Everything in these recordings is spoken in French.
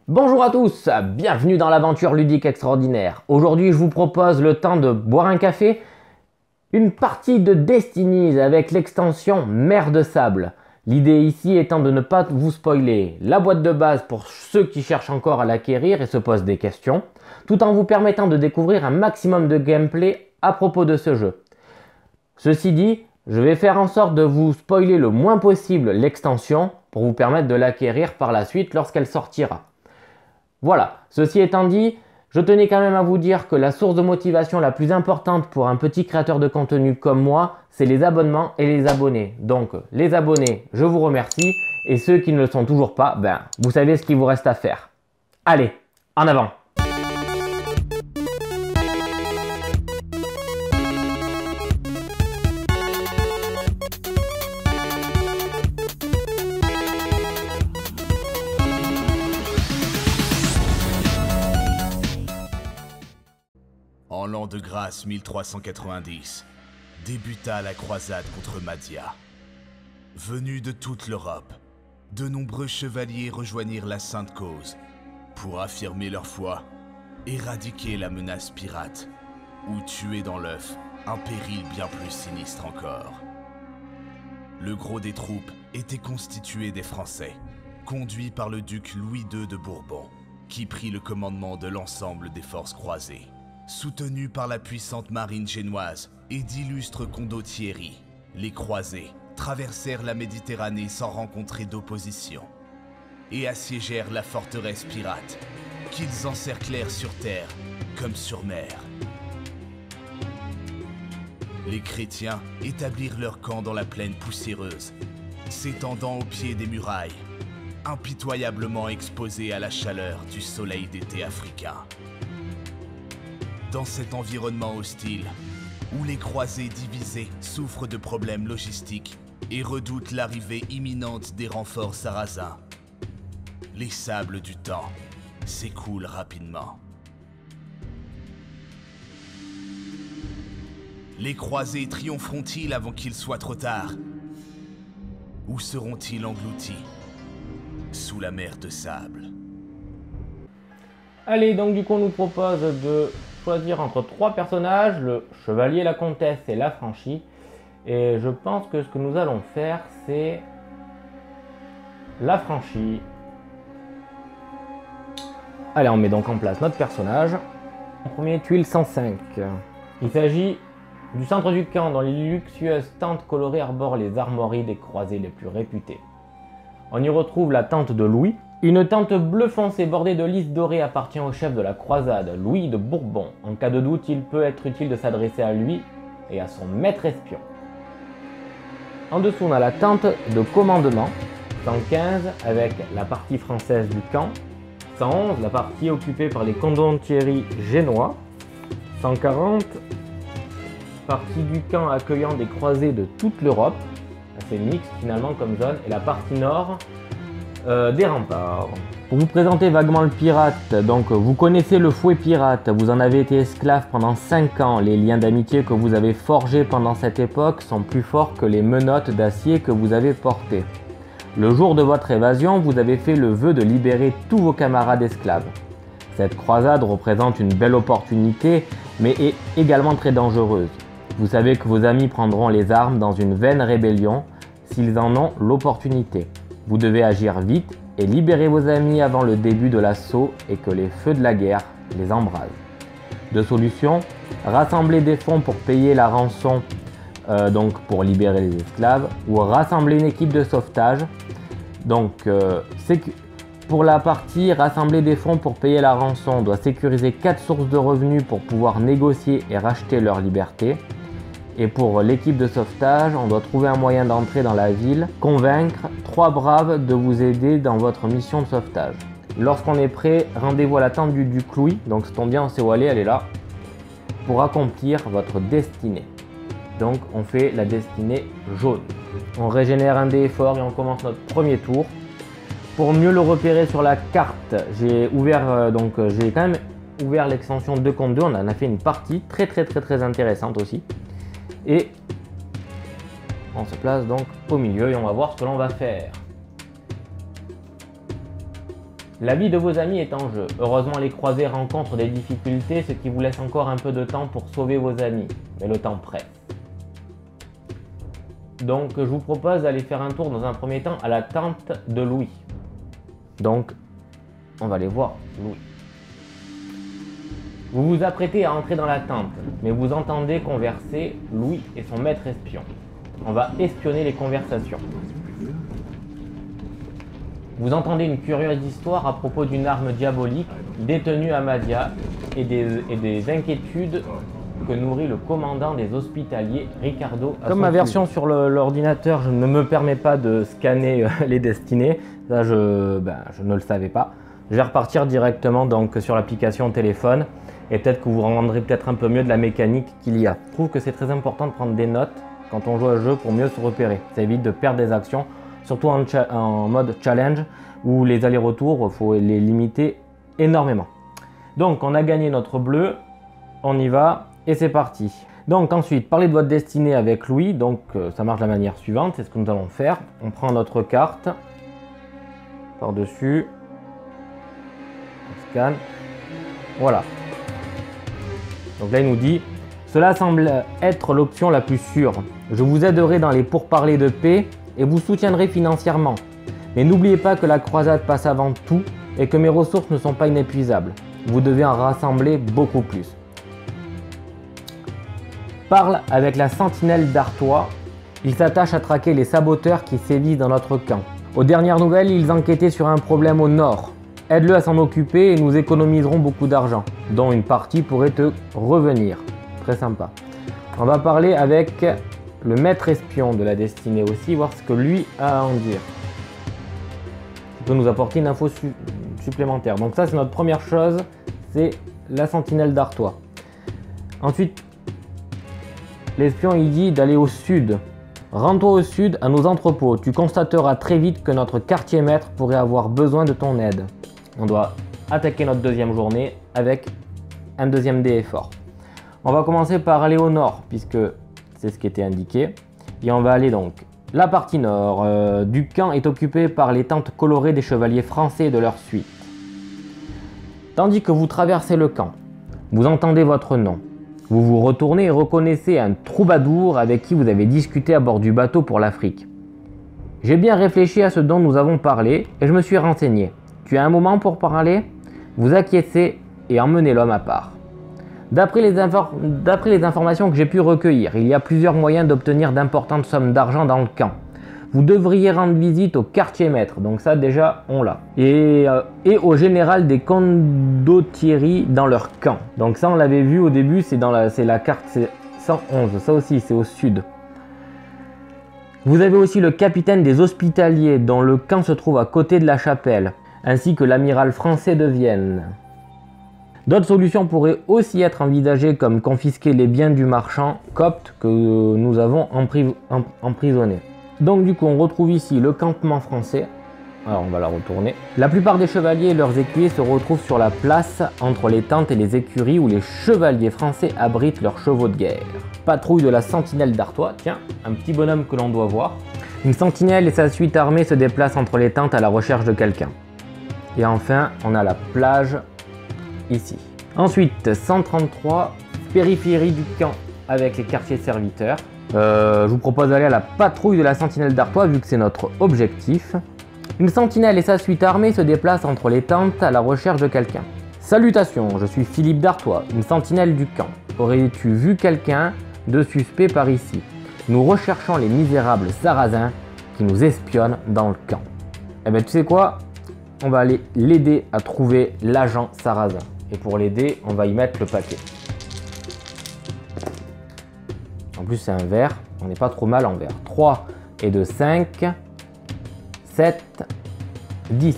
Bonjour à tous, bienvenue dans l'aventure ludique extraordinaire. Aujourd'hui, je vous propose le temps de boire un café, une partie de Destinies avec l'extension Mer de Sable. L'idée ici étant de ne pas vous spoiler la boîte de base pour ceux qui cherchent encore à l'acquérir et se posent des questions, tout en vous permettant de découvrir un maximum de gameplay à propos de ce jeu. Ceci dit, je vais faire en sorte de vous spoiler le moins possible l'extension pour vous permettre de l'acquérir par la suite lorsqu'elle sortira. Voilà, ceci étant dit, je tenais quand même à vous dire que la source de motivation la plus importante pour un petit créateur de contenu comme moi, c'est les abonnements et les abonnés. Donc les abonnés, je vous remercie, et ceux qui ne le sont toujours pas, vous savez ce qu'il vous reste à faire. Allez, en avant! En l'an de grâce 1390, débuta la croisade contre Madia. Venus de toute l'Europe, de nombreux chevaliers rejoignirent la sainte cause pour affirmer leur foi, éradiquer la menace pirate ou tuer dans l'œuf un péril bien plus sinistre encore. Le gros des troupes était constitué des Français, conduits par le duc Louis II de Bourbon, qui prit le commandement de l'ensemble des forces croisées. Soutenus par la puissante marine génoise et d'illustres condottieri, les croisés traversèrent la Méditerranée sans rencontrer d'opposition et assiégèrent la forteresse pirate qu'ils encerclèrent sur terre comme sur mer. Les chrétiens établirent leur camp dans la plaine poussiéreuse, s'étendant au pied des murailles, impitoyablement exposés à la chaleur du soleil d'été africain. Dans cet environnement hostile, où les croisés divisés souffrent de problèmes logistiques et redoutent l'arrivée imminente des renforts sarrasins, les sables du temps s'écoulent rapidement. Les croisés triompheront-ils avant qu'il soit trop tard? Ou seront-ils engloutis sous la mer de sable? Allez, donc du coup on nous propose de choisir entre trois personnages, le chevalier, la comtesse et l'affranchi. Et je pense que ce que nous allons faire, c'est l'affranchi. Allez, on met donc en place notre personnage. En premier, tuile 105. Il s'agit du centre du camp, dont les luxueuses tentes colorées arborent les armoiries des croisés les plus réputés. On y retrouve la tente de Louis. Une tente bleu foncé bordée de lys dorés appartient au chef de la croisade, Louis de Bourbon. En cas de doute, il peut être utile de s'adresser à lui et à son maître espion. En dessous, on a la tente de commandement, 115 avec la partie française du camp, 111 la partie occupée par les condottieri génois, 140 partie du camp accueillant des croisés de toute l'Europe, assez mixte finalement comme zone, et la partie nord des remparts. Pour vous présenter vaguement le pirate, donc vous connaissez le fouet pirate, vous en avez été esclave pendant 5 ans, les liens d'amitié que vous avez forgés pendant cette époque sont plus forts que les menottes d'acier que vous avez portées. Le jour de votre évasion, vous avez fait le vœu de libérer tous vos camarades esclaves. Cette croisade représente une belle opportunité, mais est également très dangereuse. Vous savez que vos amis prendront les armes dans une vaine rébellion s'ils en ont l'opportunité. Vous devez agir vite et libérer vos amis avant le début de l'assaut et que les feux de la guerre les embrasent. Deux solutions: rassembler des fonds pour payer la rançon, donc pour libérer les esclaves, ou rassembler une équipe de sauvetage. Donc pour la partie rassembler des fonds pour payer la rançon, on doit sécuriser 4 sources de revenus pour pouvoir négocier et racheter leur liberté. Et pour l'équipe de sauvetage, on doit trouver un moyen d'entrer dans la ville, convaincre 3 braves de vous aider dans votre mission de sauvetage. Lorsqu'on est prêt, rendez-vous à la tente du duc Louis, donc ça tombe bien, on sait où aller, elle est là, pour accomplir votre destinée. Donc on fait la destinée jaune. On régénère un dé fort et on commence notre premier tour. Pour mieux le repérer sur la carte, j'ai ouvert, j'ai quand même ouvert l'extension 2 contre 2, on en a fait une partie très intéressante aussi. Et on se place donc au milieu et on va voir ce que l'on va faire. La vie de vos amis est en jeu. Heureusement, les croisés rencontrent des difficultés, ce qui vous laisse encore un peu de temps pour sauver vos amis. Mais le temps presse. Donc, je vous propose d'aller faire un tour dans un premier temps à la tente de Louis. Donc, on va aller voir Louis. Vous vous apprêtez à entrer dans la tente, mais vous entendez converser Louis et son maître espion. On va espionner les conversations. Vous entendez une curieuse histoire à propos d'une arme diabolique détenue à Madia et des inquiétudes que nourrit le commandant des hospitaliers, Ricardo. Comme ma version sur l'ordinateur, je ne me permets pas de scanner les destinées. Ça, je ne le savais pas. Je vais repartir directement donc sur l'application téléphone et peut-être que vous rendrez peut-être un peu mieux de la mécanique qu'il y a. Je trouve que c'est très important de prendre des notes quand on joue à un jeu pour mieux se repérer. Ça évite de perdre des actions, surtout en mode challenge où les allers-retours, il faut les limiter énormément. Donc on a gagné notre bleu, on y va et c'est parti. Donc ensuite, parler de votre destinée avec Louis. Donc ça marche de la manière suivante, c'est ce que nous allons faire. On prend notre carte par-dessus, on scanne, voilà. Donc là il nous dit, cela semble être l'option la plus sûre. Je vous aiderai dans les pourparlers de paix et vous soutiendrai financièrement. Mais n'oubliez pas que la croisade passe avant tout et que mes ressources ne sont pas inépuisables. Vous devez en rassembler beaucoup plus. Parle avec la sentinelle d'Artois. Il s'attache à traquer les saboteurs qui sévissent dans notre camp. Aux dernières nouvelles, ils enquêtaient sur un problème au nord. Aide-le à s'en occuper et nous économiserons beaucoup d'argent, dont une partie pourrait te revenir. Très sympa. On va parler avec le maître espion de la destinée aussi, voir ce que lui a à en dire. Il peut nous apporter une info supplémentaire. Donc ça, c'est notre première chose, c'est la sentinelle d'Artois. Ensuite, l'espion il dit d'aller au sud. Rends-toi au sud à nos entrepôts. Tu constateras très vite que notre quartier maître pourrait avoir besoin de ton aide. On doit attaquer notre deuxième journée avec un deuxième dé effort. On va commencer par aller au nord puisque c'est ce qui était indiqué. Et on va aller donc. La partie nord du camp est occupée par les tentes colorées des chevaliers français et de leur suite. Tandis que vous traversez le camp, vous entendez votre nom. Vous vous retournez et reconnaissez un troubadour avec qui vous avez discuté à bord du bateau pour l'Afrique. J'ai bien réfléchi à ce dont nous avons parlé et je me suis renseigné. Tu as un moment pour parler? Vous acquiescez et emmenez l'homme à part. D'après les informations que j'ai pu recueillir, il y a plusieurs moyens d'obtenir d'importantes sommes d'argent dans le camp. Vous devriez rendre visite au quartier maître, donc ça déjà on l'a. Et au général des condottieri dans leur camp. Donc ça on l'avait vu au début, c'est la carte, c'est 111, ça aussi c'est au sud. Vous avez aussi le capitaine des hospitaliers dont le camp se trouve à côté de la chapelle, ainsi que l'amiral français de Vienne. D'autres solutions pourraient aussi être envisagées comme confisquer les biens du marchand copte que nous avons emprisonné. Donc du coup on retrouve ici le campement français. Alors on va la retourner. La plupart des chevaliers et leurs écuyers se retrouvent sur la place entre les tentes et les écuries où les chevaliers français abritent leurs chevaux de guerre. Patrouille de la sentinelle d'Artois, tiens, un petit bonhomme que l'on doit voir. Une sentinelle et sa suite armée se déplacent entre les tentes à la recherche de quelqu'un. Et enfin, on a la plage ici. Ensuite, 133, périphérie du camp avec les quartiers serviteurs. Je vous propose d'aller à la patrouille de la sentinelle d'Artois vu que c'est notre objectif. Une sentinelle et sa suite armée se déplacent entre les tentes à la recherche de quelqu'un. Salutations, je suis Philippe d'Artois, une sentinelle du camp. Aurais-tu vu quelqu'un de suspect par ici? Nous recherchons les misérables sarrasins qui nous espionnent dans le camp. Eh bien tu sais quoi? On va aller l'aider à trouver l'agent sarrasin. Et pour l'aider, on va y mettre le paquet. En plus c'est un vert, on n'est pas trop mal en vert. 3 et 2, 5, 7, 10.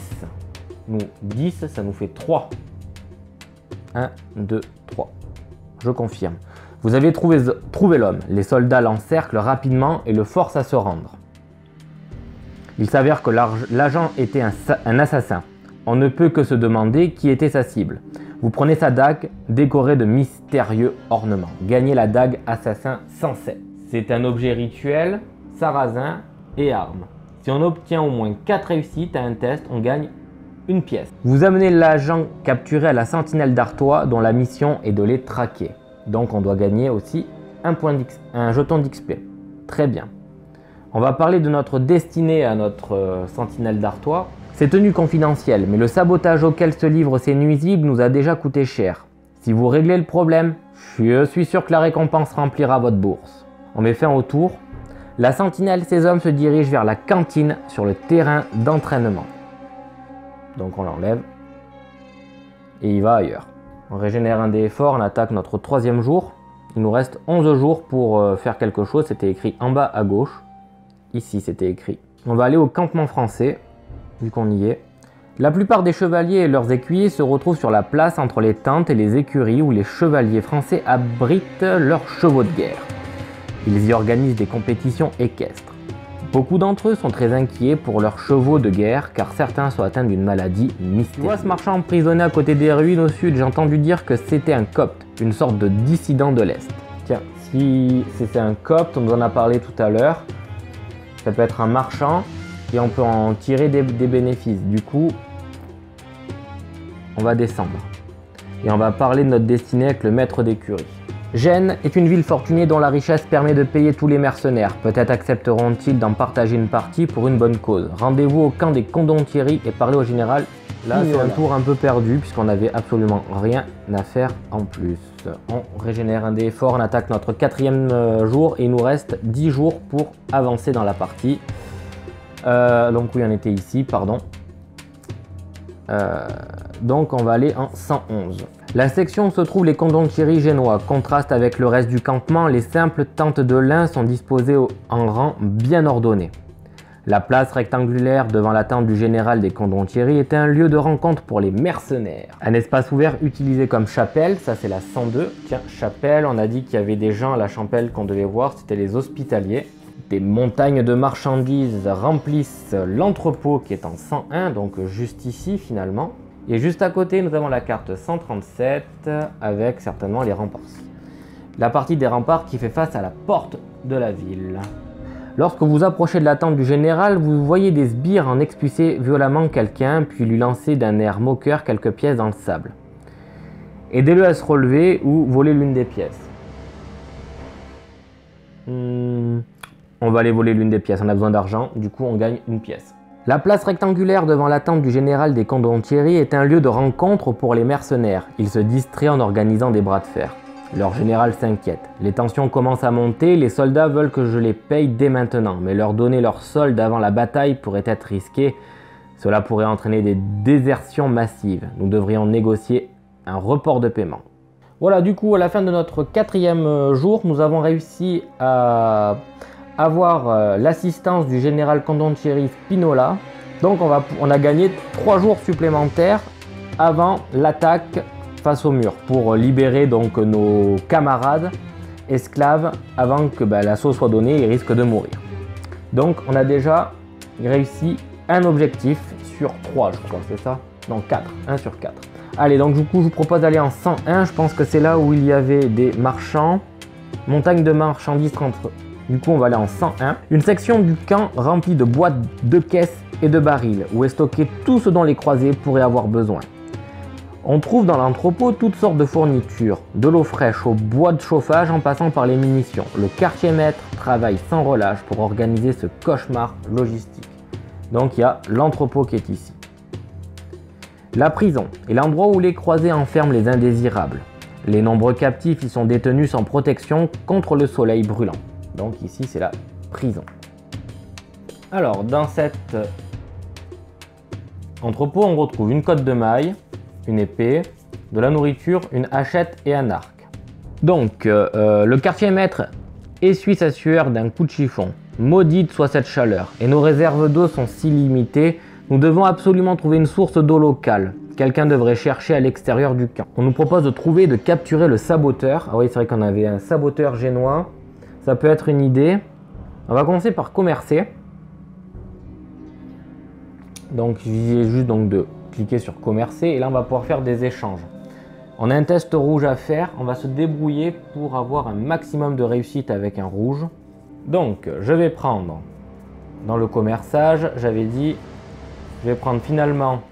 Nous, 10, ça nous fait 3. 1, 2, 3. Je confirme. Vous avez trouvé l'homme. Les soldats l'encerclent rapidement et le forcent à se rendre. Il s'avère que l'agent était un assassin. On ne peut que se demander qui était sa cible. Vous prenez sa dague décorée de mystérieux ornements. Gagnez la dague assassin 107. C'est un objet rituel, sarrasin et arme. Si on obtient au moins 4 réussites à un test, on gagne une pièce. Vous amenez l'agent capturé à la sentinelle d'Artois dont la mission est de les traquer. Donc on doit gagner aussi un jeton d'XP. Très bien. On va parler de notre destinée à notre sentinelle d'Artois. C'est tenu confidentiel, mais le sabotage auquel se livrent ces nuisibles nous a déjà coûté cher. Si vous réglez le problème, je suis sûr que la récompense remplira votre bourse. On met fin au tour. La sentinelle et ses hommes se dirigent vers la cantine sur le terrain d'entraînement. Donc on l'enlève. Et il va ailleurs. On régénère un dé fort, on attaque notre 3e jour. Il nous reste 11 jours pour faire quelque chose. C'était écrit en bas à gauche. Ici c'était écrit. On va aller au campement français, vu qu'on y est. La plupart des chevaliers et leurs écuyers se retrouvent sur la place entre les tentes et les écuries où les chevaliers français abritent leurs chevaux de guerre. Ils y organisent des compétitions équestres. Beaucoup d'entre eux sont très inquiets pour leurs chevaux de guerre car certains sont atteints d'une maladie mystérieuse. Tu vois ce marchand emprisonné à côté des ruines au sud, j'ai entendu dire que c'était un copte, une sorte de dissident de l'Est. Tiens, si c'est un copte, on nous en a parlé tout à l'heure, ça peut être un marchand et on peut en tirer des bénéfices. Du coup, on va descendre et on va parler de notre destinée avec le maître d'écurie. Gênes est une ville fortunée dont la richesse permet de payer tous les mercenaires. Peut-être accepteront-ils d'en partager une partie pour une bonne cause. Rendez-vous au camp des Condottieri et parlez au général. Là, c'est un tour un peu perdu puisqu'on n'avait absolument rien à faire en plus. On régénère un dé fort, on attaque notre 4e jour et il nous reste 10 jours pour avancer dans la partie. Donc oui, on était ici, pardon. Donc on va aller en 111. La section où se trouvent les Condottieri génois contraste avec le reste du campement. Les simples tentes de lin sont disposées en rang bien ordonné. La place rectangulaire devant la tente du général des Condottieri est un lieu de rencontre pour les mercenaires. Un espace ouvert utilisé comme chapelle, ça c'est la 102. Tiens, chapelle, on a dit qu'il y avait des gens à la chapelle qu'on devait voir, c'était les hospitaliers. Des montagnes de marchandises remplissent l'entrepôt qui est en 101, donc juste ici finalement. Et juste à côté, nous avons la carte 137 avec certainement les remparts. La partie des remparts qui fait face à la porte de la ville. Lorsque vous approchez de la tente du général, vous voyez des sbires en expulser violemment quelqu'un, puis lui lancer d'un air moqueur quelques pièces dans le sable. Aidez-le à se relever ou volez l'une des pièces. On va aller voler l'une des pièces, on a besoin d'argent, du coup on gagne une pièce. La place rectangulaire devant la tente du général des Condottieri est un lieu de rencontre pour les mercenaires. Ils se distraient en organisant des bras de fer. Leur général s'inquiète. Les tensions commencent à monter, les soldats veulent que je les paye dès maintenant, mais leur donner leur solde avant la bataille pourrait être risqué. Cela pourrait entraîner des désertions massives. Nous devrions négocier un report de paiement. Voilà, du coup, à la fin de notre 4e jour, nous avons réussi à avoir l'assistance du général Condottieri Spinola. Donc on a gagné 3 jours supplémentaires avant l'attaque face au mur pour libérer donc nos camarades esclaves avant que l'assaut soit donné et ils risquent de mourir. Donc on a déjà réussi un objectif sur 3, je crois, c'est ça? Non, 4, 1 sur 4. Allez, donc du coup je vous propose d'aller en 101, je pense que c'est là où il y avait des marchands, montagne de marchandises entre. Du coup on va aller en 101. Une section du camp remplie de boîtes, de caisses et de barils, où est stocké tout ce dont les croisés pourraient avoir besoin. On trouve dans l'entrepôt toutes sortes de fournitures, de l'eau fraîche au bois de chauffage en passant par les munitions. Le quartier maître travaille sans relâche pour organiser ce cauchemar logistique. Donc il y a l'entrepôt qui est ici. La prison est l'endroit où les croisés enferment les indésirables. Les nombreux captifs y sont détenus sans protection contre le soleil brûlant. Donc ici c'est la prison. Alors dans cet entrepôt on retrouve une cotte de maille, une épée, de la nourriture, une hachette et un arc. Donc le quartier maître essuie sa sueur d'un coup de chiffon. Maudite soit cette chaleur et nos réserves d'eau sont si limitées, nous devons absolument trouver une source d'eau locale. Quelqu'un devrait chercher à l'extérieur du camp. On nous propose de trouver et de capturer le saboteur. Ah oui, c'est vrai qu'on avait un saboteur génois. Ça peut être une idée. On va commencer par commercer. Donc je disais juste donc de cliquer sur commercer et là on va pouvoir faire des échanges. On a un test rouge à faire, on va se débrouiller pour avoir un maximum de réussite avec un rouge. Donc je vais prendre dans le commerçage, j'avais dit, je vais prendre finalement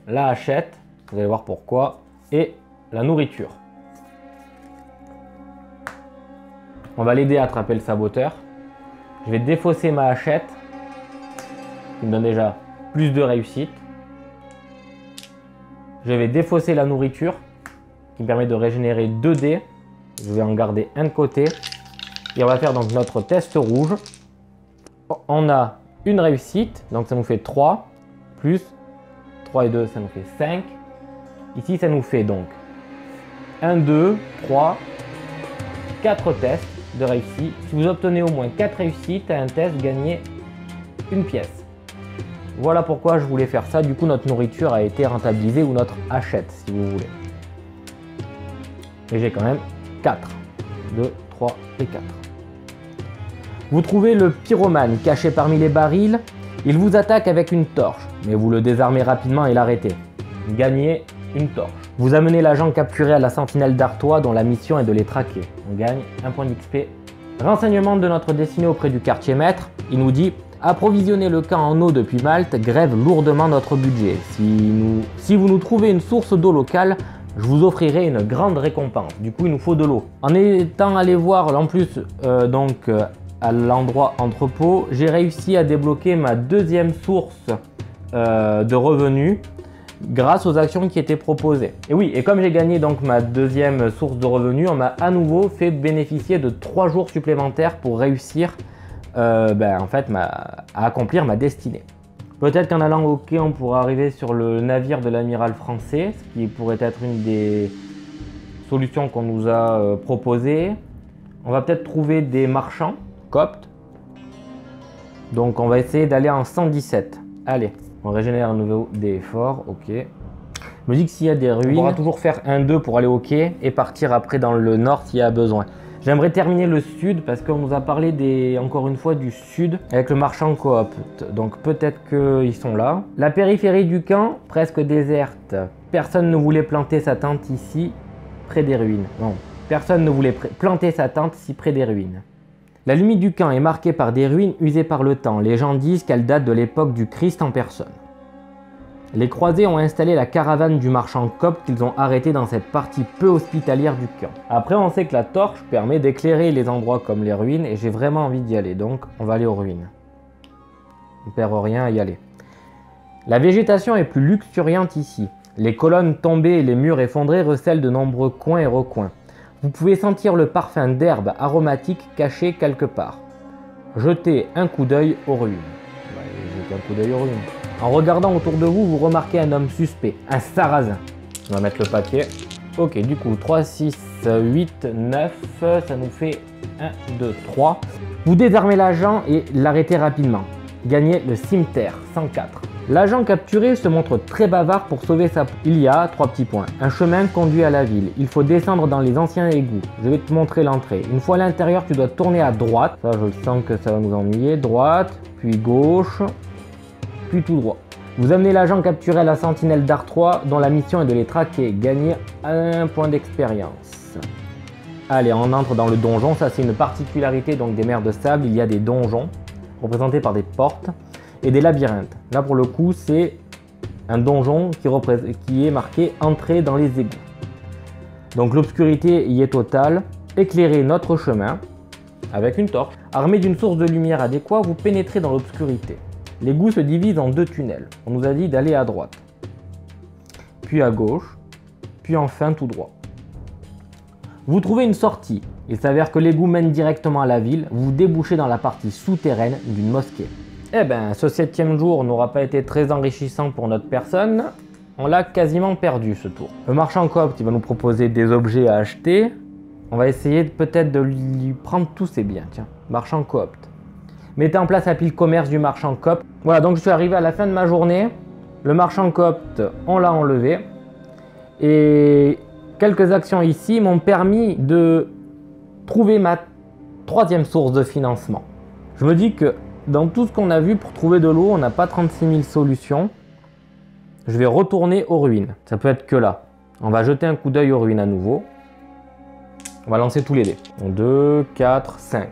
la hachette, vous allez voir pourquoi, et la nourriture. On va l'aider à attraper le saboteur. Je vais défausser ma hachette, qui me donne déjà plus de réussite. Je vais défausser la nourriture, qui me permet de régénérer 2 dés. Je vais en garder un de côté. Et on va faire donc notre test rouge. On a une réussite, donc ça nous fait 3, plus 3 et 2, ça nous fait 5. Ici, ça nous fait donc 1, 2, 3, 4 tests de réussite. Si vous obtenez au moins 4 réussites à un test, gagnez une pièce. Voilà pourquoi je voulais faire ça. Du coup, notre nourriture a été rentabilisée, ou notre hachette, si vous voulez. Et j'ai quand même 4. 2, 3 et 4. Vous trouvez le pyromane caché parmi les barils. Il vous attaque avec une torche, mais vous le désarmez rapidement et l'arrêtez. Gagnez une torche. Vous amenez l'agent capturé à la sentinelle d'Artois, dont la mission est de les traquer. On gagne 1 point d'XP. Renseignement de notre destiné auprès du quartier maître. Il nous dit: approvisionner le camp en eau depuis Malte grève lourdement notre budget. Si vous nous trouvez une source d'eau locale, je vous offrirai une grande récompense. Du coup, il nous faut de l'eau. En étant allé voir en plus à l'endroit entrepôt, j'ai réussi à débloquer ma 2e source de revenus grâce aux actions qui étaient proposées. Et oui, et comme j'ai gagné donc ma 2e source de revenus, on m'a à nouveau fait bénéficier de 3 jours supplémentaires pour réussir en fait, à accomplir ma destinée. Peut-être qu'en allant au quai, on pourra arriver sur le navire de l'amiral français, ce qui pourrait être une des solutions qu'on nous a proposées. On va peut-être trouver des marchands coptes. Donc on va essayer d'aller en 117. Allez, on régénère un nouveau des efforts, ok. Je me dis que s'il y a des ruines, on pourra toujours faire 1-2 pour aller au quai et partir après dans le nord s'il y a besoin. J'aimerais terminer le sud parce qu'on nous a parlé encore une fois du sud avec le marchand coop. Donc peut-être qu'ils sont là. La périphérie du camp, presque déserte. Personne ne voulait planter sa tente ici, près des ruines. Non, personne ne voulait planter sa tente ici près des ruines. La limite du camp est marquée par des ruines usées par le temps. Les gens disent qu'elles datent de l'époque du Christ en personne. Les croisés ont installé la caravane du marchand copte qu'ils ont arrêté dans cette partie peu hospitalière du camp. Après, on sait que la torche permet d'éclairer les endroits comme les ruines et j'ai vraiment envie d'y aller, donc on va aller aux ruines. On perd rien à y aller. La végétation est plus luxuriante ici. Les colonnes tombées et les murs effondrés recèlent de nombreux coins et recoins. Vous pouvez sentir le parfum d'herbes aromatiques caché quelque part. Jetez un coup d'œil aux ruines. Jetez un coup d'œil aux ruines. En regardant autour de vous, vous remarquez un homme suspect, un sarrasin. On va mettre le paquet. Ok, du coup, 3, 6, 8, 9, ça nous fait 1, 2, 3. Vous désarmez l'agent et l'arrêtez rapidement. Gagnez le cimetière, 104. L'agent capturé se montre très bavard pour sauver sa peau. Il y a 3 petits points. Un chemin conduit à la ville. Il faut descendre dans les anciens égouts. Je vais te montrer l'entrée. Une fois à l'intérieur, tu dois tourner à droite. Ça, je sens que ça va nous ennuyer. Droite, puis gauche, puis tout droit. Vous amenez l'agent capturé à la sentinelle d'Artois, dont la mission est de les traquer. Gagnez 1 point d'expérience. Allez, on entre dans le donjon. Ça, c'est une particularité donc des mers de sable. Il y a des donjons représentés par des portes et des labyrinthes. Là, pour le coup, c'est un donjon qui est marqué « Entrée dans les égouts ». Donc l'obscurité y est totale. Éclairez notre chemin avec une torche. Armé d'une source de lumière adéquate, vous pénétrez dans l'obscurité. L'égout se divise en 2 tunnels. On nous a dit d'aller à droite, puis à gauche, puis enfin tout droit. Vous trouvez une sortie. Il s'avère que l'égout mène directement à la ville. Vous débouchez dans la partie souterraine d'une mosquée. Eh ben, ce 7e jour n'aura pas été très enrichissant pour notre personne. On l'a quasiment perdu ce tour. Le marchand copte, il va nous proposer des objets à acheter. On va essayer peut-être de lui prendre tous ses biens. Tiens, marchand copte. Mettez en place un pile commerce du marchand copte. Voilà, donc je suis arrivé à la fin de ma journée. Le marchand copte, on l'a enlevé. Et quelques actions ici m'ont permis de trouver ma 3e source de financement. Je me dis que dans tout ce qu'on a vu pour trouver de l'eau, on n'a pas 36 000 solutions. Je vais retourner aux ruines. Ça peut être que là. On va jeter un coup d'œil aux ruines à nouveau. On va lancer tous les dés. 2, 4, 5.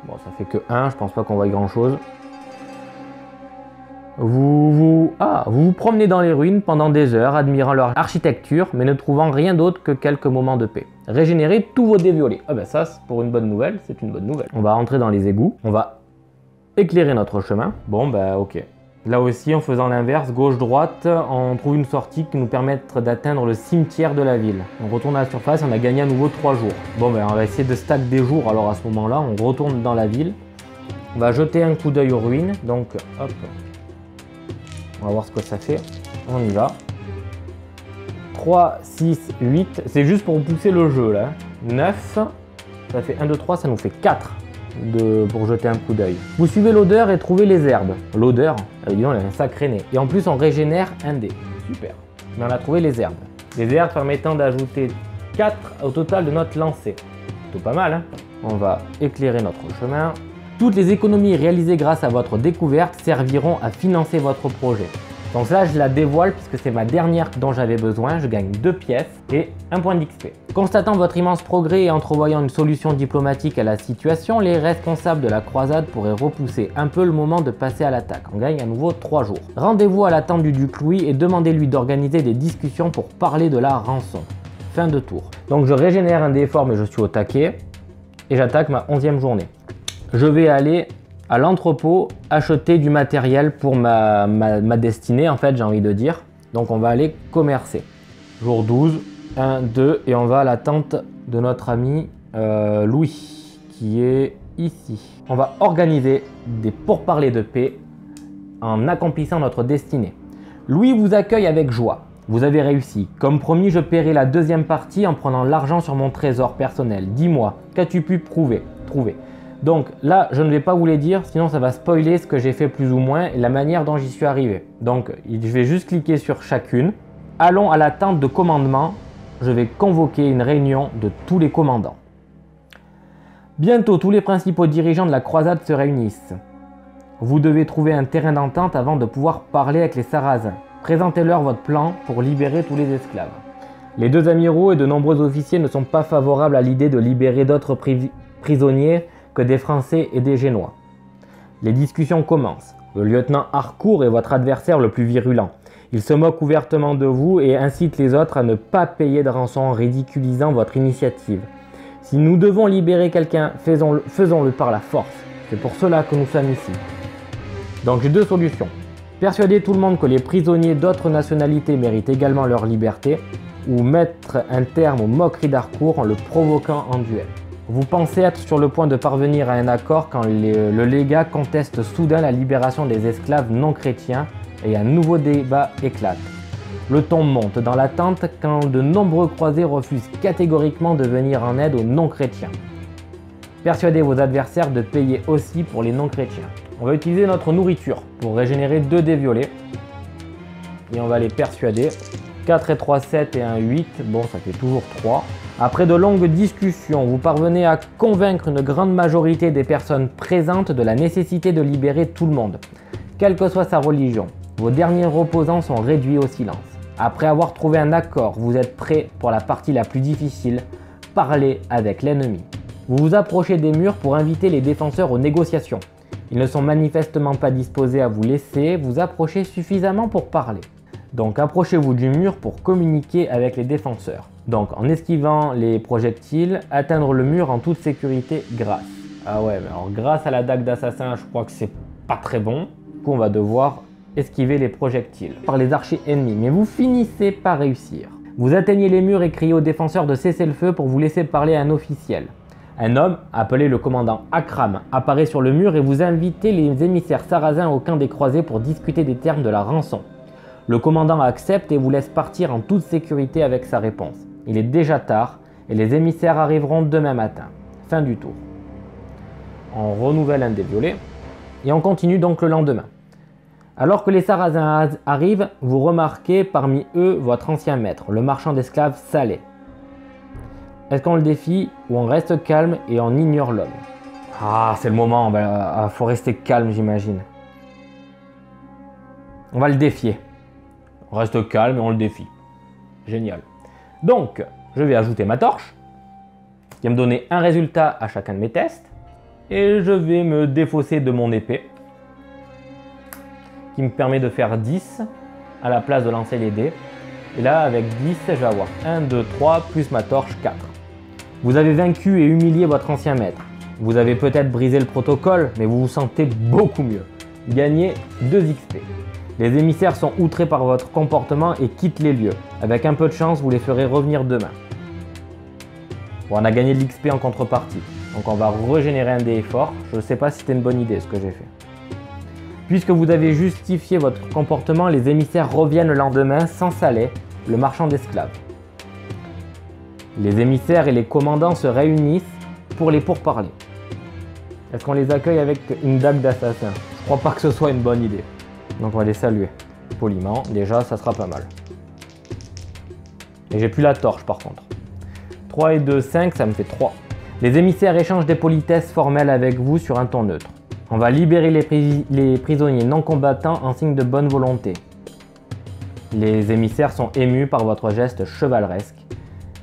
Bon, ça fait que 1, je pense pas qu'on voie grand chose. Vous vous promenez dans les ruines pendant des heures, admirant leur architecture, mais ne trouvant rien d'autre que quelques moments de paix. Régénérez tous vos dés violets. Ah ben ça, pour une bonne nouvelle, c'est une bonne nouvelle. On va rentrer dans les égouts, on va éclairer notre chemin. Bon bah ok. Là aussi, en faisant l'inverse, gauche-droite, on trouve une sortie qui nous permet d'atteindre le cimetière de la ville. On retourne à la surface, on a gagné à nouveau 3 jours. Bon ben on va essayer de stack des jours, alors à ce moment-là, on retourne dans la ville. On va jeter un coup d'œil aux ruines, donc hop. On va voir ce que ça fait. On y va. 3, 6, 8. C'est juste pour pousser le jeu là. 9. Ça fait 1, 2, 3. Ça nous fait 4 pour jeter un coup d'œil. Vous suivez l'odeur et trouvez les herbes. L'odeur, disons, elle a un sacré nez. Et en plus, on régénère un dé. Super. Mais on a trouvé les herbes. Les herbes permettant d'ajouter 4 au total de notre lancée. Plutôt pas mal, hein. On va éclairer notre chemin. Toutes les économies réalisées grâce à votre découverte serviront à financer votre projet. Donc là, je la dévoile puisque c'est ma dernière dont j'avais besoin. Je gagne 2 pièces et 1 point d'XP. Constatant votre immense progrès et entrevoyant une solution diplomatique à la situation, les responsables de la croisade pourraient repousser un peu le moment de passer à l'attaque. On gagne à nouveau 3 jours. Rendez-vous à la tente du duc Louis et demandez-lui d'organiser des discussions pour parler de la rançon. Fin de tour. Donc je régénère un dé fort mais je suis au taquet et j'attaque ma 11e journée. Je vais aller à l'entrepôt acheter du matériel pour ma destinée, en fait, j'ai envie de dire. Donc on va aller commercer. Jour 12, 1, 2, et on va à la tente de notre ami Louis, qui est ici. On va organiser des pourparlers de paix en accomplissant notre destinée. Louis vous accueille avec joie. Vous avez réussi. Comme promis, je paierai la deuxième partie en prenant l'argent sur mon trésor personnel. Dis-moi, qu'as-tu pu trouver? Donc là, je ne vais pas vous les dire, sinon ça va spoiler ce que j'ai fait plus ou moins et la manière dont j'y suis arrivé. Donc je vais juste cliquer sur chacune. Allons à la tente de commandement. Je vais convoquer une réunion de tous les commandants. Bientôt, tous les principaux dirigeants de la croisade se réunissent. Vous devez trouver un terrain d'entente avant de pouvoir parler avec les Sarrasins. Présentez-leur votre plan pour libérer tous les esclaves. Les deux amiraux et de nombreux officiers ne sont pas favorables à l'idée de libérer d'autres prisonniers que des Français et des Génois. Les discussions commencent. Le lieutenant Harcourt est votre adversaire le plus virulent. Il se moque ouvertement de vous et incite les autres à ne pas payer de rançon en ridiculisant votre initiative. Si nous devons libérer quelqu'un, faisons-le par la force. C'est pour cela que nous sommes ici. Donc j'ai 2 solutions. Persuader tout le monde que les prisonniers d'autres nationalités méritent également leur liberté, ou mettre un terme aux moqueries d'Harcourt en le provoquant en duel. Vous pensez être sur le point de parvenir à un accord quand le légat conteste soudain la libération des esclaves non chrétiens et un nouveau débat éclate. Le ton monte dans la tente quand de nombreux croisés refusent catégoriquement de venir en aide aux non chrétiens. Persuadez vos adversaires de payer aussi pour les non chrétiens. On va utiliser notre nourriture pour régénérer 2 dés violets et on va les persuader. 4 et 3, 7 et 1, 8, bon ça fait toujours 3. Après de longues discussions, vous parvenez à convaincre une grande majorité des personnes présentes de la nécessité de libérer tout le monde, quelle que soit sa religion. Vos derniers opposants sont réduits au silence. Après avoir trouvé un accord, vous êtes prêts pour la partie la plus difficile, parler avec l'ennemi. Vous vous approchez des murs pour inviter les défenseurs aux négociations. Ils ne sont manifestement pas disposés à vous laisser vous approcher suffisamment pour parler. Donc approchez-vous du mur pour communiquer avec les défenseurs. Donc en esquivant les projectiles, atteindre le mur en toute sécurité grâce. Ah ouais, mais alors grâce à la dague d'assassin, je crois que c'est pas très bon. Du coup, on va devoir esquiver les projectiles par les archers ennemis. Mais vous finissez par réussir. Vous atteignez les murs et criez aux défenseurs de cesser le feu pour vous laisser parler à un officiel. Un homme, appelé le commandant Akram, apparaît sur le mur et vous invitez les émissaires sarrasins au camp des croisés pour discuter des termes de la rançon. Le commandant accepte et vous laisse partir en toute sécurité avec sa réponse. Il est déjà tard et les émissaires arriveront demain matin. Fin du tour. On renouvelle un dé violet et on continue donc le lendemain. Alors que les Sarrasins arrivent, vous remarquez parmi eux votre ancien maître, le marchand d'esclaves Saleh. Est-ce qu'on le défie ou on reste calme et on ignore l'homme? Ah, c'est le moment, faut rester calme j'imagine. On va le défier. On reste calme et on le défie. Génial. Donc, je vais ajouter ma torche, qui va me donner un résultat à chacun de mes tests. Et je vais me défausser de mon épée, qui me permet de faire 10 à la place de lancer les dés. Et là, avec 10, je vais avoir 1, 2, 3, plus ma torche, 4. Vous avez vaincu et humilié votre ancien maître. Vous avez peut-être brisé le protocole, mais vous vous sentez beaucoup mieux. Gagnez 2 XP. Les émissaires sont outrés par votre comportement et quittent les lieux. Avec un peu de chance, vous les ferez revenir demain. Bon, on a gagné de l'XP en contrepartie. Donc on va régénérer un dé fort. Je ne sais pas si c'était une bonne idée ce que j'ai fait. Puisque vous avez justifié votre comportement, les émissaires reviennent le lendemain sans Saleh, le marchand d'esclaves. Les émissaires et les commandants se réunissent pour les pourparlers. Est-ce qu'on les accueille avec une dague d'assassin? Je crois pas que ce soit une bonne idée. Donc on va les saluer poliment. Déjà, ça sera pas mal. Et j'ai plus la torche par contre. 3 et 2, 5, ça me fait 3. Les émissaires échangent des politesses formelles avec vous sur un ton neutre. On va libérer les prisonniers non combattants en signe de bonne volonté. Les émissaires sont émus par votre geste chevaleresque.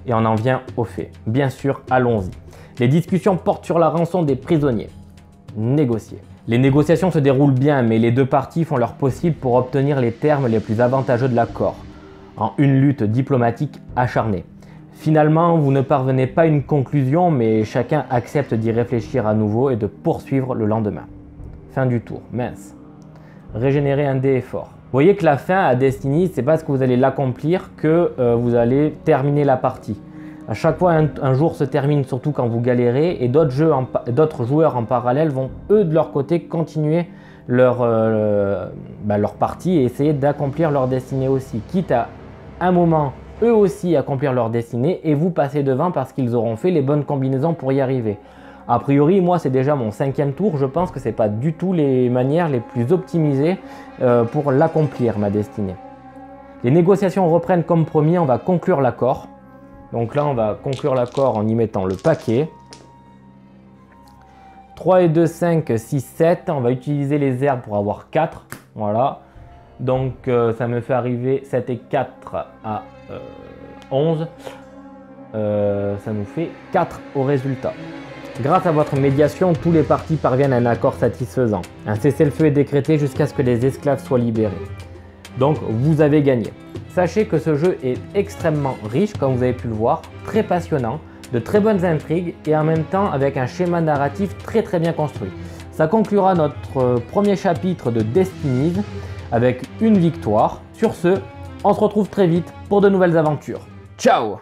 Et on en vient aux faits. Bien sûr, allons-y. Les discussions portent sur la rançon des prisonniers. Négocier. Les négociations se déroulent bien, mais les deux parties font leur possible pour obtenir les termes les plus avantageux de l'accord, en une lutte diplomatique acharnée. Finalement, vous ne parvenez pas à une conclusion, mais chacun accepte d'y réfléchir à nouveau et de poursuivre le lendemain. Fin du tour. Mince. Régénérer un dé est fort. Vous voyez que la fin à Destiny, c'est parce que vous allez l'accomplir que vous allez terminer la partie. À chaque fois, un jour se termine, surtout quand vous galérez, et d'autres joueurs en parallèle vont, eux, de leur côté, continuer leur partie et essayer d'accomplir leur destinée aussi. Quitte à un moment, eux aussi, accomplir leur destinée et vous passer devant parce qu'ils auront fait les bonnes combinaisons pour y arriver. A priori, moi, c'est déjà mon 5e tour. Je pense que ce n'est pas du tout les manières les plus optimisées pour l'accomplir, ma destinée. Les négociations reprennent comme promis. On va conclure l'accord. Donc là, on va conclure l'accord en y mettant le paquet. 3 et 2, 5, 6, 7. On va utiliser les herbes pour avoir 4. Voilà. Donc ça me fait arriver 7 et 4 à 11. Ça nous fait 4 au résultat. Grâce à votre médiation, tous les partis parviennent à un accord satisfaisant. Un cessez-le-feu est décrété jusqu'à ce que les esclaves soient libérés. Donc vous avez gagné. Sachez que ce jeu est extrêmement riche, comme vous avez pu le voir, très passionnant, de très bonnes intrigues et en même temps avec un schéma narratif très bien construit. Ça conclura notre premier chapitre de Destiny avec une victoire. Sur ce, on se retrouve très vite pour de nouvelles aventures. Ciao!